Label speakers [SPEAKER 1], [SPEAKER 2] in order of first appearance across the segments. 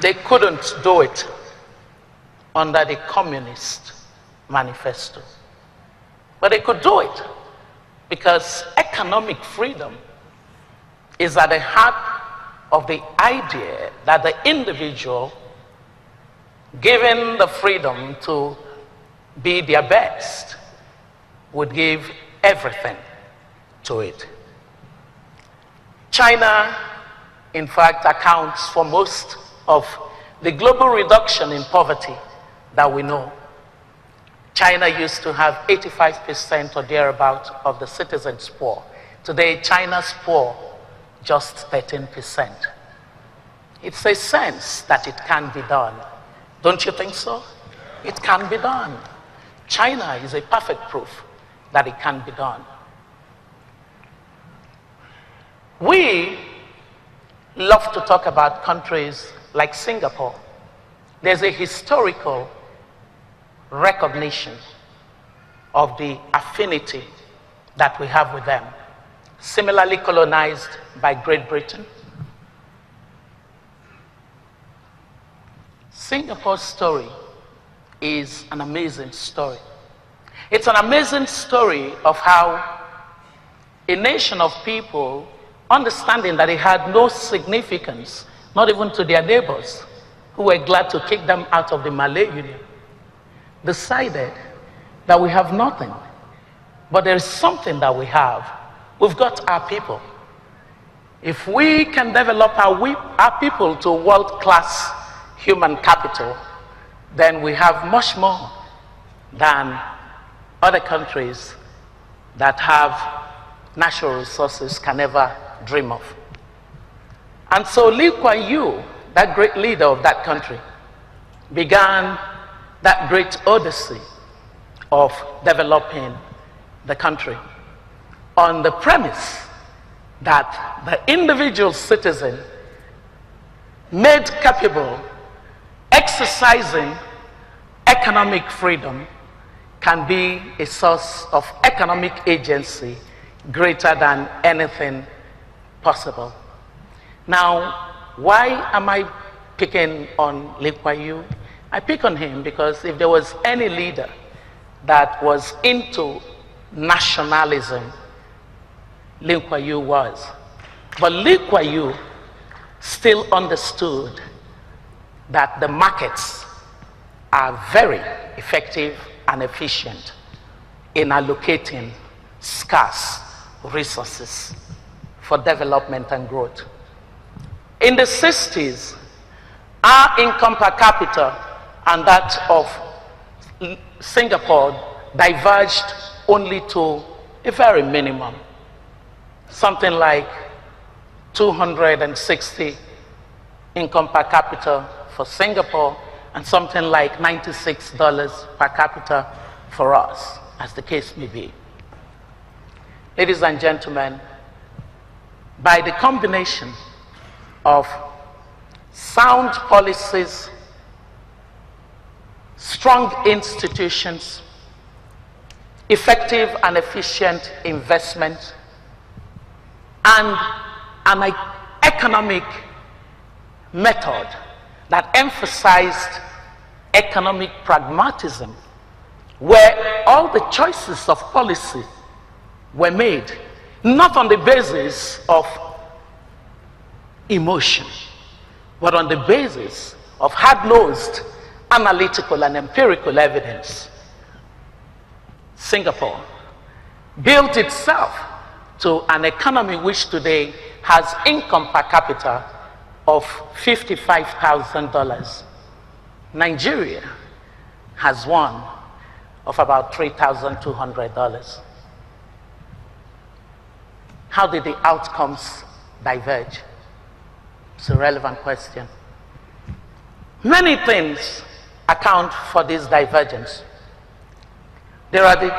[SPEAKER 1] They couldn't do it under the Communist Manifesto. But they could do it because economic freedom is at the heart of the idea that the individual, given the freedom to be their best, would give everything to it. China, in fact, accounts for most of the global reduction in poverty that we know. China used to have 85% or thereabout of the citizens poor. Today, China's poor just 13%. It's a sense that it can be done. Don't you think so? It can be done. China is a perfect proof that it can be done. We love to talk about countries like Singapore. There's a historical recognition of the affinity that we have with them. Similarly colonized by Great Britain. Singapore's story is an amazing story. It's an amazing story of how a nation of people, understanding that it had no significance, not even to their neighbors, who were glad to kick them out of the Malay Union, decided that we have nothing, but there is something that we have. We've got our people. If we can develop our people to world-class human capital, then we have much more than other countries that have natural resources can ever dream of. And so Lee Kuan Yew, that great leader of that country, began that great odyssey of developing the country on the premise that the individual citizen made capable, exercising economic freedom, can be a source of economic agency greater than anything possible. Now, why am I picking on Lee Kuan Yew? I pick on him because if there was any leader that was into nationalism, Lee Kuan Yew was. But Lee Kuan Yew still understood that the markets are very effective and efficient in allocating scarce resources for development and growth. In the 60s, our income per capita and that of Singapore diverged only to a very minimum. Something like 260 income per capita for Singapore and something like $96 per capita for us, as the case may be. Ladies and gentlemen, by the combination of sound policies, strong institutions, effective and efficient investment, and an economic method that emphasized economic pragmatism, where all the choices of policy were made not on the basis of emotion, but on the basis of hard-nosed analytical and empirical evidence. Singapore built itself to an economy which today has income per capita of $55,000. Nigeria has one of about $3,200. How did the outcomes diverge? It's a relevant question. Many things account for this divergence. There are the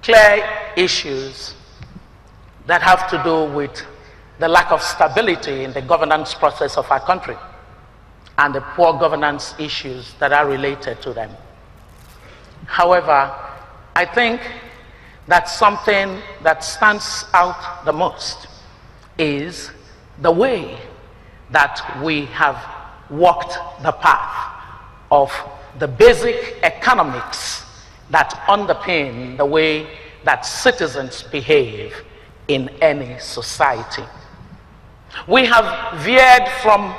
[SPEAKER 1] clear issues that have to do with the lack of stability in the governance process of our country and the poor governance issues that are related to them. However, I think that something that stands out the most is the way that we have walked the path of the basic economics that underpin the way that citizens behave in any society. We have veered from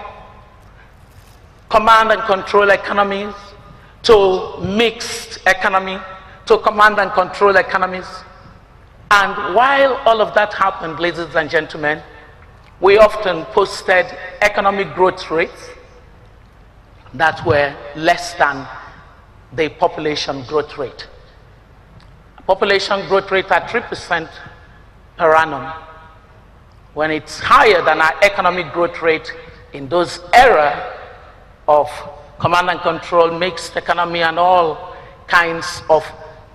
[SPEAKER 1] command and control economies to mixed economy, to command and control economies. And while all of that happened, ladies and gentlemen, we often posted economic growth rates that were less than the population growth rate. Population growth rate at 3% per annum, when it's higher than our economic growth rate in those era of command and control, mixed economy, and all kinds of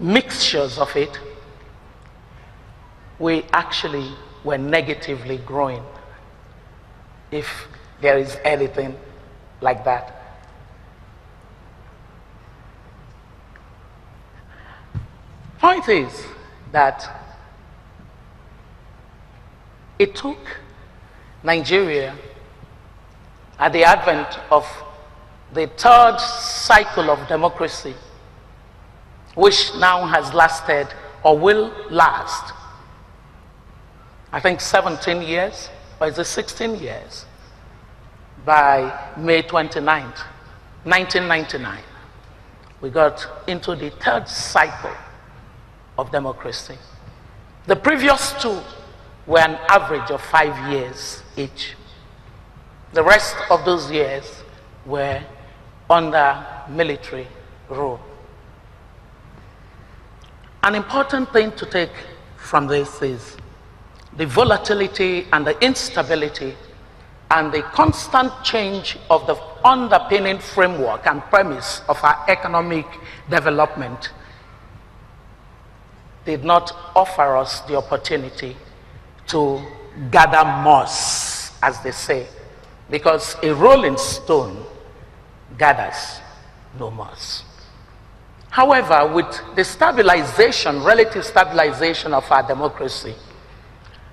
[SPEAKER 1] mixtures of it, we actually were negatively growing, if there is anything like that. Point is that it took Nigeria at the advent of the third cycle of democracy, which now has lasted or will last, I think 17 years, or is it 16 years? By May 29th, 1999, we got into the third cycle of democracy. The previous two were an average of 5 years each. The rest of those years were under military rule. An important thing to take from this is the volatility and the instability and the constant change of the underpinning framework and premise of our economic development did not offer us the opportunity to gather moss, as they say, because a rolling stone gathers no moss. However, with the stabilization, relative stabilization of our democracy,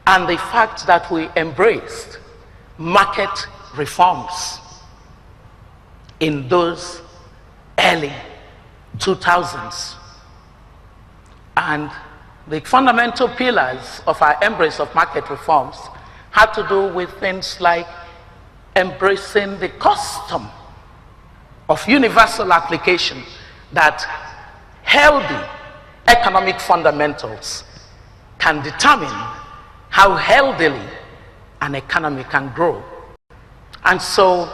[SPEAKER 1] and the fact that we embraced market reforms in those early 2000s, and the fundamental pillars of our embrace of market reforms had to do with things like embracing the custom of universal application, that healthy economic fundamentals can determine how healthily an economy can grow. And so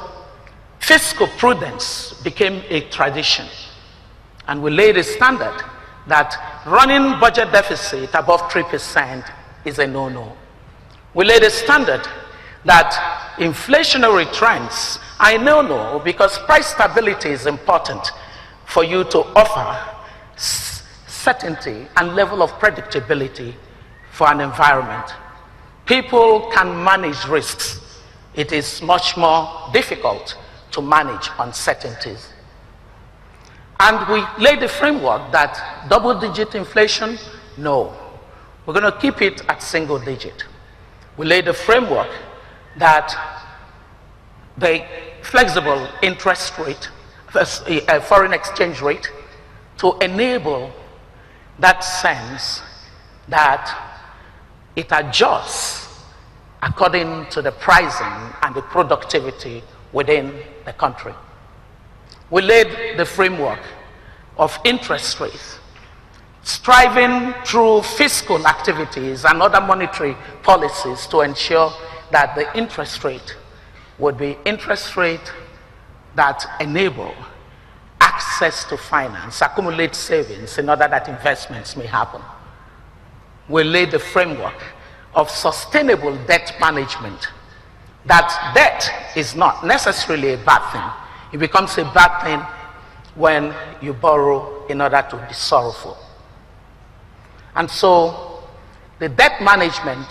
[SPEAKER 1] fiscal prudence became a tradition, and we laid a standard that running budget deficit above 3% is a no-no. We laid a standard that inflationary trends are a no-no, because price stability is important for you to offer certainty and level of predictability for an environment. People can manage risks. It is much more difficult to manage uncertainties. And we laid a framework that double-digit inflation, no. We're going to keep it at single-digit. We laid a framework that the flexible interest rate, foreign exchange rate, to enable that sense that it adjusts according to the pricing and the productivity within the country. We laid the framework of interest rates, striving through fiscal activities and other monetary policies to ensure that the interest rate would be interest rate that enable access to finance, accumulate savings in order that investments may happen. We laid the framework of sustainable debt management, that debt is not necessarily a bad thing. It becomes a bad thing when you borrow in order to be sorrowful. And so the debt management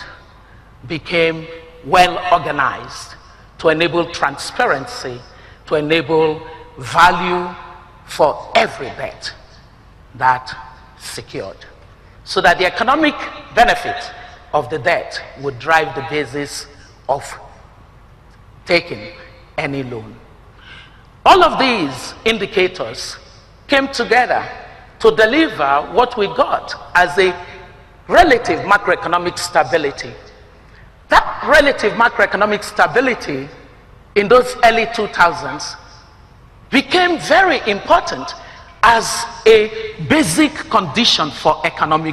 [SPEAKER 1] became well organized to enable transparency, to enable value for every debt that secured, so that the economic benefit of the debt would drive the basis of taking any loan. All of these indicators came together to deliver what we got as a relative macroeconomic stability. That relative macroeconomic stability in those early 2000s became very important as a basic condition for economic